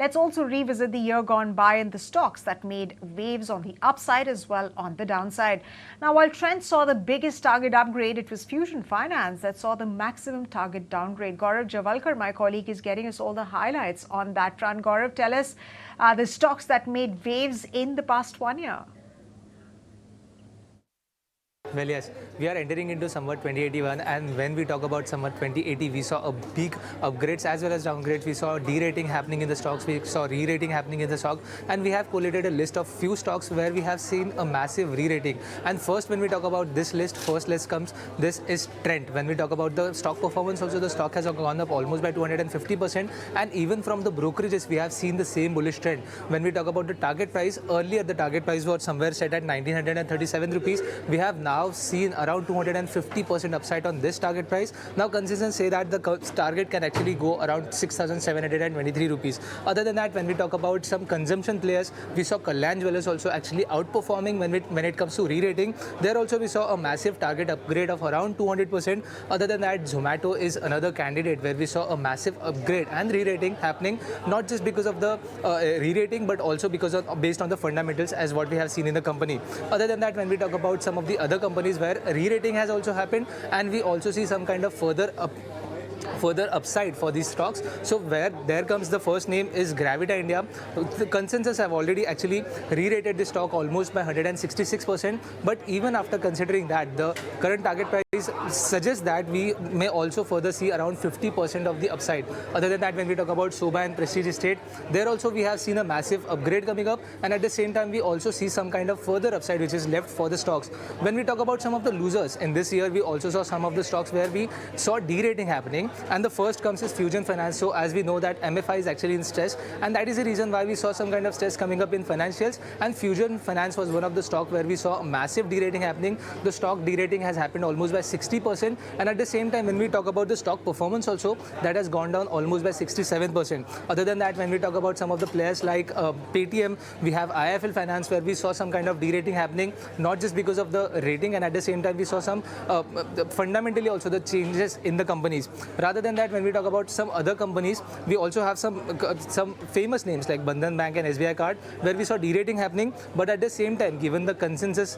Let's also revisit the year gone by and the stocks that made waves on the upside as well on the downside. Now, while Trent saw the biggest target upgrade, it was Fusion Finance that saw the maximum target downgrade. Gaurav Javalkar, my colleague, is getting us all the highlights on that front. Gaurav, tell us the stocks that made waves in the past 1 year. Well, yes, we are entering into Samvat 2081, and when we talk about Samvat 2080, we saw a big upgrades as well as downgrades. We saw derating happening in the stocks, we saw re-rating happening in the stock, and we have collated a list of few stocks where we have seen a massive re-rating. And first, when we talk about this list, first list comes, this is Trent. When we talk about the stock performance, also the stock has gone up almost by 250%, and even from the brokerages, we have seen the same bullish trend. When we talk about the target price, earlier the target price was somewhere set at 1937 rupees. We have now seen around 250% upside on this target price. Now consultants say that the target can actually go around 6,723 rupees. Other than that, when we talk about some consumption players, we saw Kalyan Jewellers also actually outperforming when it comes to re-rating. There also we saw a massive target upgrade of around 200%. Other than that, Zomato is another candidate where we saw a massive upgrade and re-rating happening, not just because of the re-rating, but also because of based on the fundamentals as what we have seen in the company. Other than that, when we talk about some of the other companies where re-rating has also happened, and we also see some kind of further upside for these stocks. So where there comes the first name is Gravita India. The consensus have already actually re-rated the stock almost by 166%, but even after considering that, the current target price suggests that we may also further see around 50% of the upside. Other than that, when we talk about Sobha and Prestige Estate, there also we have seen a massive upgrade coming up, and at the same time we also see some kind of further upside which is left for the stocks. When we talk about some of the losers in this year, we also saw some of the stocks where we saw de-rating happening, and the first comes is Fusion Finance. So as we know that MFI is actually in stress, and that is the reason why we saw some kind of stress coming up in financials, and Fusion Finance was one of the stock where we saw a massive de-rating happening. The stock de-rating has happened almost by 60%, and at the same time when we talk about the stock performance also, that has gone down almost by 67%. Other than that, when we talk about some of the players like Paytm, we have IIFL Finance where we saw some kind of de-rating happening, not just because of the rating, and at the same time we saw some fundamentally also the changes in the companies. Rather than that, when we talk about some other companies, we also have some famous names like Bandhan Bank and SBI Card where we saw de-rating happening, but at the same time, given the consensus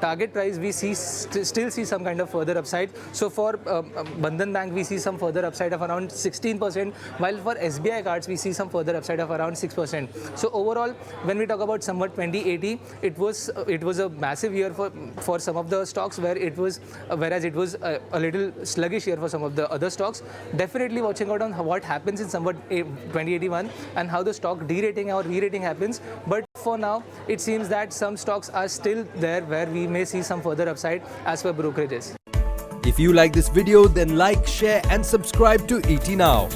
target price, we still see some kind of further upside. So for Bandhan Bank, we see some further upside of around 16%, while for SBI Cards, we see some further upside of around 6%. So overall, when we talk about Samvat 2080, it was a massive year for some of the stocks where it was whereas it was a little sluggish year for some of the other stocks. Definitely watching out on what happens in Samvat 2081 and how the stock de-rating or re-rating happens. But for now, it seems that some stocks are still there where we may see some further upside as per brokerages. If you like this video, then like, share and subscribe to ET Now.